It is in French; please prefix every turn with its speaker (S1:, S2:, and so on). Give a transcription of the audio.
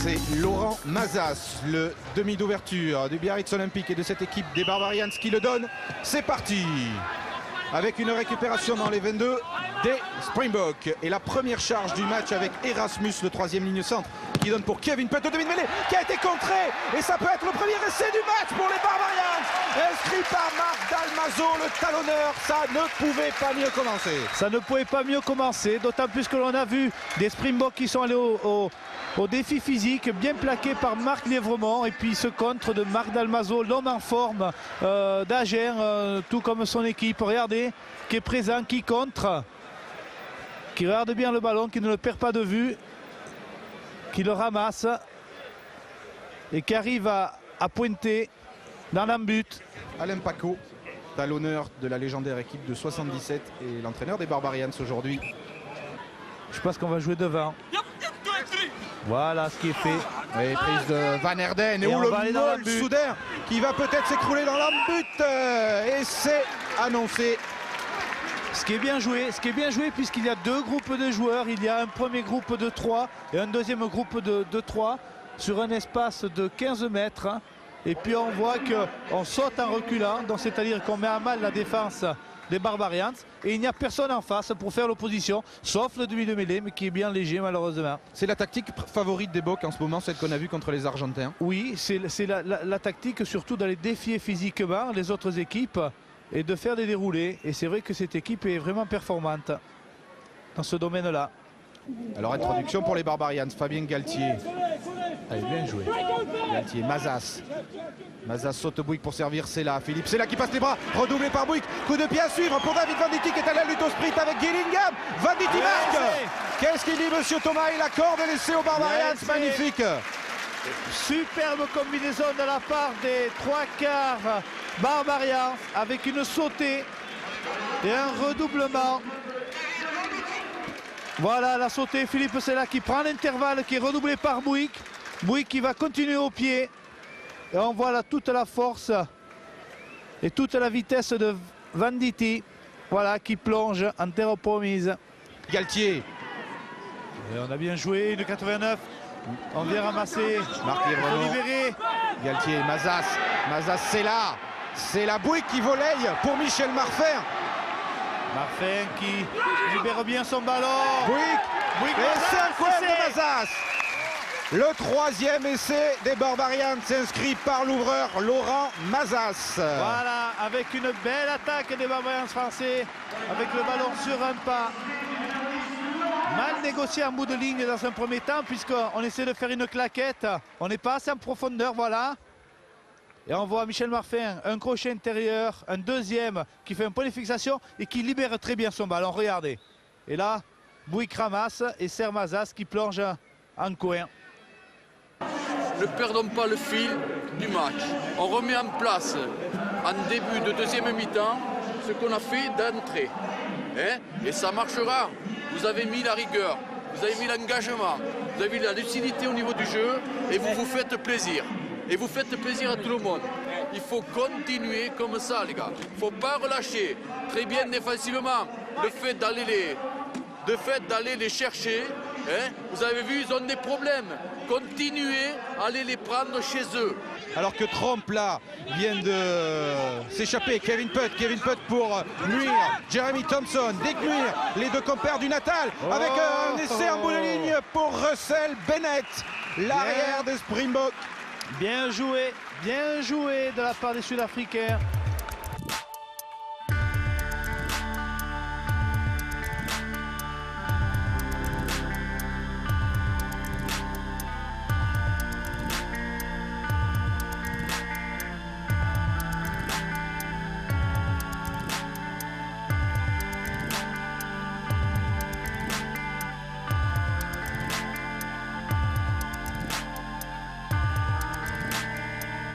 S1: c'est Laurent Mazas, le demi d'ouverture du Biarritz Olympique et de cette équipe des Barbarians qui le donne. C'est parti avec une récupération dans les 22 des Springboks. Et la première charge du match avec Erasmus, le troisième ligne centre, qui donne pour Kevin Putt au demi de mêlée, qui a été contré. Et ça peut être le premier essai du match pour les Barbarians. Inscrit par Marc Dalmazo, le talonneur. Ça ne pouvait pas mieux commencer.
S2: Ça ne pouvait pas mieux commencer, d'autant plus que l'on a vu des Springboks qui sont allés au défi physique, bien plaqué par Marc Lévremont. Et puis ce contre de Marc Dalmazo, l'homme en forme d'Agen, tout comme son équipe. Regardez, qui est présent, qui contre, qui regarde bien le ballon, qui ne le perd pas de vue, qui le ramasse et qui arrive à pointer dans l'embut.
S1: Alain Paco, talonneur de la légendaire équipe de 77 et l'entraîneur des Barbarians aujourd'hui.
S2: Je pense qu'on va jouer devant. Voilà ce qui est fait.
S1: Et prise de Van Herden et où le vol soudain qui va peut-être s'écrouler dans l'embut. Et c'est annoncé.
S2: Ce qui est bien joué puisqu'il y a deux groupes de joueurs. Il y a un premier groupe de 3 et un deuxième groupe de 3 sur un espace de 15 mètres. Et puis on voit qu'on saute en reculant, donc c'est-à-dire qu'on met à mal la défense des Barbarians. Et il n'y a personne en face pour faire l'opposition, sauf le demi de mêlée, mais qui est bien léger malheureusement.
S1: C'est la tactique favorite des Boks en ce moment, celle qu'on a vue contre les Argentins.
S2: Oui, c'est la tactique surtout d'aller défier physiquement les autres équipes et de faire des déroulés. Et c'est vrai que cette équipe est vraiment performante dans ce domaine-là.
S1: Alors introduction pour les Barbarians, Fabien Galtier.
S2: Allez, bien joué.
S1: Galtier, Mazas. Mazas saute Bouygues pour servir Sela. Philippe Sela qui passe les bras, redoublé par Bouygues. Coup de pied à suivre pour David Venditti qui est à la lutte au sprint avec Gillingham. Venditti marque. Qu'est-ce qu'il dit monsieur Thomas? Il accorde l'essai aux Barbarians, magnifique.
S2: Superbe combinaison de la part des trois quarts Barbarians avec une sautée et un redoublement. Voilà la sautée, Philippe Sela qui prend l'intervalle, qui est redoublé par Bouygues. Bouygues qui va continuer au pied. Et on voit là toute la force et toute la vitesse de Venditti. Voilà, qui plonge en terre promise.
S1: Galtier.
S2: Et on a bien joué, une 89. On vient ramasser.
S1: Marc Lévremont. Galtier, Mazas. Mazas, c'est là. C'est la Bouygues qui volaille pour Michel Marfer.
S2: Marfer qui libère bien son ballon.
S1: Bouygues. Et c'est un coin de Mazas. Le troisième essai des Barbarians s'inscrit par l'ouvreur Laurent Mazas.
S2: Voilà, avec une belle attaque des Barbarians français, avec le ballon sur un pas. Mal négocié en bout de ligne dans un premier temps, puisqu'on essaie de faire une claquette. On n'est pas assez en profondeur, voilà. Et on voit Michel Marfer, un crochet intérieur, un deuxième qui fait un point de fixation et qui libère très bien son ballon. Regardez. Et là, Bouygues ramasse et sert Mazas qui plonge en coin.
S3: Ne perdons pas le fil du match. On remet en place, en début de deuxième mi-temps, ce qu'on a fait d'entrée. Et ça marchera. Vous avez mis la rigueur, vous avez mis l'engagement, vous avez mis la lucidité au niveau du jeu et vous vous faites plaisir. Et vous faites plaisir à tout le monde. Il faut continuer comme ça, les gars. Il ne faut pas relâcher. Très bien défensivement. Le fait d'aller les chercher, vous avez vu, ils ont des problèmes. Continuez à aller les prendre chez eux.
S1: Alors que Tromp là vient de s'échapper, Kevin Putt pour nuire Jeremy Thompson, dénuire les deux compères du Natal avec un essai en bout de ligne pour Russell Bennett, l'arrière des Springboks.
S2: Bien joué de la part des Sud-Africains.